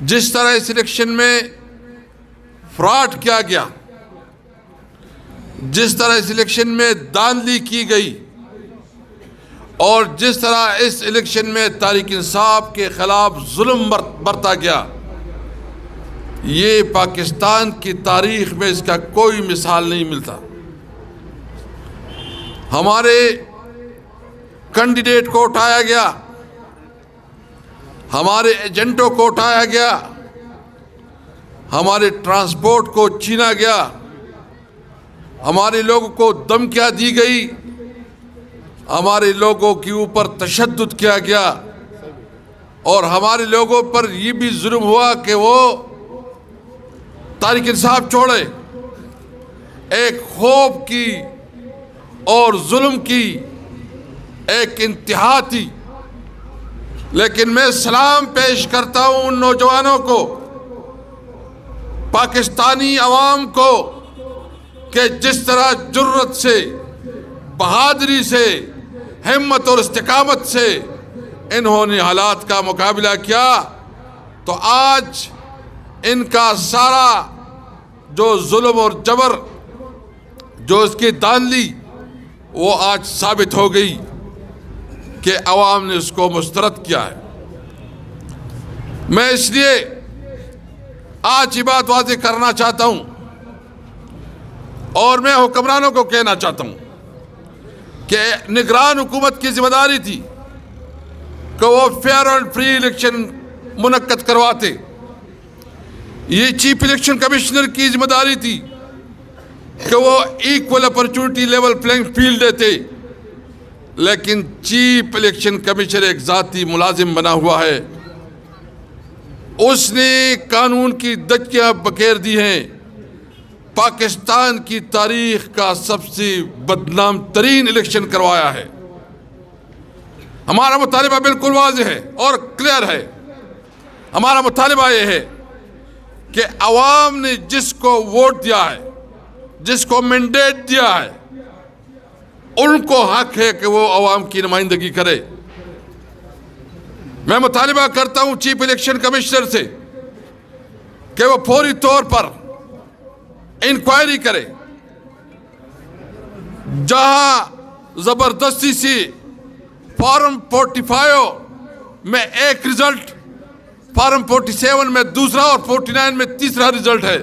جس طرح اس الیکشن میں فراڈ کیا گیا، جس طرح اس الیکشن میں دھاندلی کی گئی، اور جس طرح اس الیکشن میں تحریک انصاف کے خلاف ظلم برتا گیا، یہ پاکستان کی تاریخ میں اس کا کوئی مثال نہیں ملتا۔ ہمارے کینڈیڈیٹ کو اٹھایا گیا، ہمارے ایجنٹوں کو اٹھایا گیا، ہمارے ٹرانسپورٹ کو چھینا گیا، ہمارے لوگوں کو دھمکیاں دی گئی، ہمارے لوگوں کے اوپر تشدد کیا گیا، اور ہمارے لوگوں پر یہ بھی ظلم ہوا کہ وہ تحریک انصاف چھوڑے۔ ایک خوف کی اور ظلم کی ایک انتہا تھی۔ لیکن میں سلام پیش کرتا ہوں ان نوجوانوں کو، پاکستانی عوام کو، کہ جس طرح جرت سے، بہادری سے، ہمت اور استقامت سے انہوں نے حالات کا مقابلہ کیا، تو آج ان کا سارا جو ظلم اور جبر، جو اس کی دھاندلی، وہ آج ثابت ہو گئی کہ عوام نے اس کو مسترد کیا ہے۔ میں اس لیے آج یہ بات واضح کرنا چاہتا ہوں، اور میں حکمرانوں کو کہنا چاہتا ہوں کہ نگران حکومت کی ذمہ داری تھی کہ وہ فیئر اینڈ فری الیکشن منعقد کرواتے۔ یہ چیف الیکشن کمشنر کی ذمہ داری تھی کہ وہ equal opportunity level playing field دیتے، لیکن چیف الیکشن کمیشنر ایک ذاتی ملازم بنا ہوا ہے۔ اس نے قانون کی دھجیاں بکھیر دی ہیں۔ پاکستان کی تاریخ کا سب سے بدنام ترین الیکشن کروایا ہے۔ ہمارا مطالبہ بالکل واضح ہے اور کلیئر ہے۔ ہمارا مطالبہ یہ ہے کہ عوام نے جس کو ووٹ دیا ہے، جس کو مینڈیٹ دیا ہے، ان کو حق ہے کہ وہ عوام کی نمائندگی کرے۔ میں مطالبہ کرتا ہوں چیف الیکشن کمشنر سے کہ وہ فوری طور پر انکوائری کرے۔ جہاں زبردستی سے فارم 45 میں ایک رزلٹ، فارم 47 میں دوسرا اور 49 میں تیسرا رزلٹ ہے،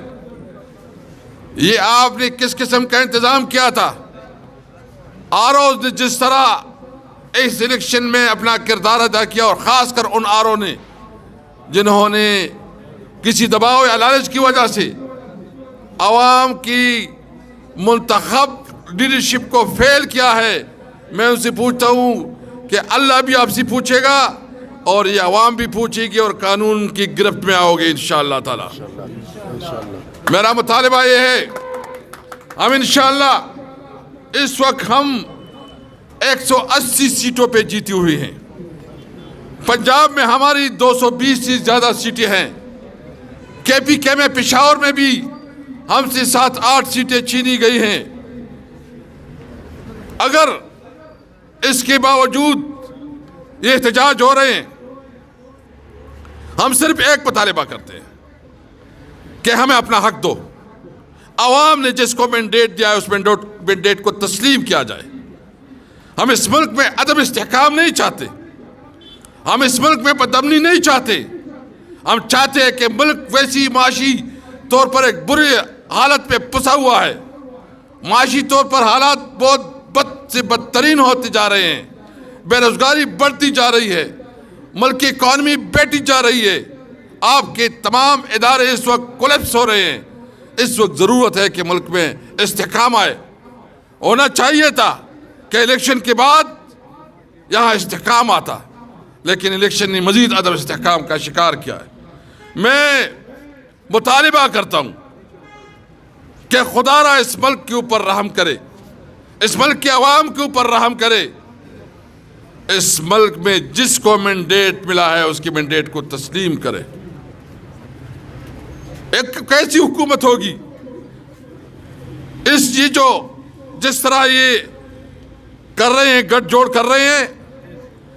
یہ آپ نے کس قسم کا انتظام کیا تھا؟ آروز نے جس طرح اس الیکشن میں اپنا کردار ادا کیا، اور خاص کر ان آرو نے جنہوں نے کسی دباؤ یا لالچ کی وجہ سے عوام کی منتخب لیڈرشپ کو فیل کیا ہے، میں ان سے پوچھتا ہوں کہ اللہ بھی آپ سے پوچھے گا، اور یہ عوام بھی پوچھے گی، اور قانون کی گرفت میں آؤ گے انشاءاللہ تعالی۔ میرا مطالبہ یہ ہے، ہم انشاءاللہ اس وقت ہم 180 سیٹوں پہ جیتی ہوئی ہیں۔ پنجاب میں ہماری 220 سے زیادہ سیٹیں ہیں۔ KPK میں، پشاور میں بھی ہم سے 7-8 سیٹیں چھینی گئی ہیں۔ اگر اس کے باوجود یہ احتجاج ہو رہے ہیں، ہم صرف ایک مطالبہ کرتے ہیں کہ ہمیں اپنا حق دو۔ عوام نے جس کو مینڈیٹ دیا ہے، اس مینڈیٹ کو تسلیم کیا جائے۔ ہم اس ملک میں عدم استحکام نہیں چاہتے، ہم اس ملک میں بدامنی نہیں چاہتے۔ ہم چاہتے ہیں کہ ملک ویسی معاشی طور پر ایک بری حالت میں پھنسا ہوا ہے، معاشی طور پر حالات بہت بد سے بدترین ہوتے جا رہے ہیں، بے روزگاری بڑھتی جا رہی ہے، ملک کی اکانومی بیٹھی جا رہی ہے، آپ کے تمام ادارے اس وقت کولیپس ہو رہے ہیں۔ اس وقت ضرورت ہے کہ ملک میں استحکام آئے۔ ہونا چاہیے تھا کہ الیکشن کے بعد یہاں استحکام آتا، لیکن الیکشن نے مزید عدم استحکام کا شکار کیا ہے۔ میں مطالبہ کرتا ہوں کہ خدا را اس ملک کے اوپر رحم کرے، اس ملک کے عوام کے اوپر رحم کرے۔ اس ملک میں جس کو مینڈیٹ ملا ہے، اس کی مینڈیٹ کو تسلیم کرے۔ ایک کیسی حکومت ہوگی یہ جو جس طرح یہ کر رہے ہیں، گٹھ جوڑ کر رہے ہیں،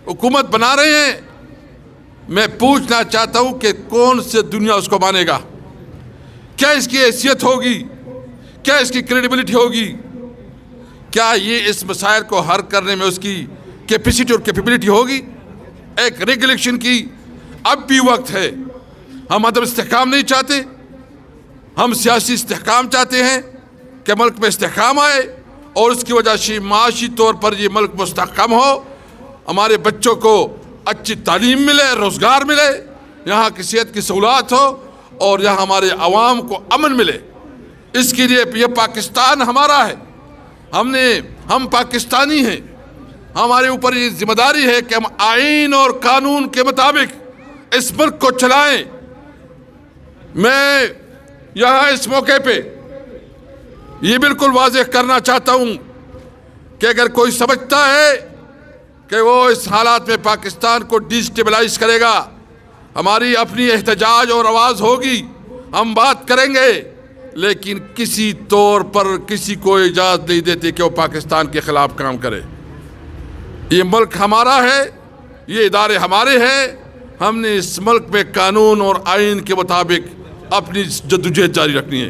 حکومت بنا رہے ہیں، میں پوچھنا چاہتا ہوں کہ کون سے دنیا اس کو مانے گا؟ کیا اس کی حیثیت ہوگی؟ کیا اس کی کریڈیبلٹی ہوگی؟ کیا یہ اس مسائل کو حل کرنے میں اس کی کیپیسٹی اور کیپیبلٹی ہوگی؟ ایک ریگولیشن کی اب بھی وقت ہے. ہم عدم استحکام نہیں چاہتے، ہم سیاسی استحکام چاہتے ہیں کہ ملک میں استحکام آئے اور اس کی وجہ سے معاشی طور پر یہ ملک مستحکم ہو، ہمارے بچوں کو اچھی تعلیم ملے، روزگار ملے، یہاں کی صحت کی سہولات ہو اور یہاں ہمارے عوام کو امن ملے. اس کے لیے یہ پاکستان ہمارا ہے، ہم پاکستانی ہیں، ہمارے اوپر یہ ذمہ داری ہے کہ ہم آئین اور قانون کے مطابق اس ملک کو چلائیں. میں یہاں اس موقع پہ یہ بالکل واضح کرنا چاہتا ہوں کہ اگر کوئی سمجھتا ہے کہ وہ اس حالات میں پاکستان کو ڈیسٹیبلائز کرے گا، ہماری اپنی احتجاج اور آواز ہوگی، ہم بات کریں گے، لیکن کسی طور پر کسی کو اجازت نہیں دیتے کہ وہ پاکستان کے خلاف کام کرے. یہ ملک ہمارا ہے، یہ ادارے ہمارے ہیں، ہم نے اس ملک میں قانون اور آئین کے مطابق اپنی جدوجہد جاری رکھنی ہے.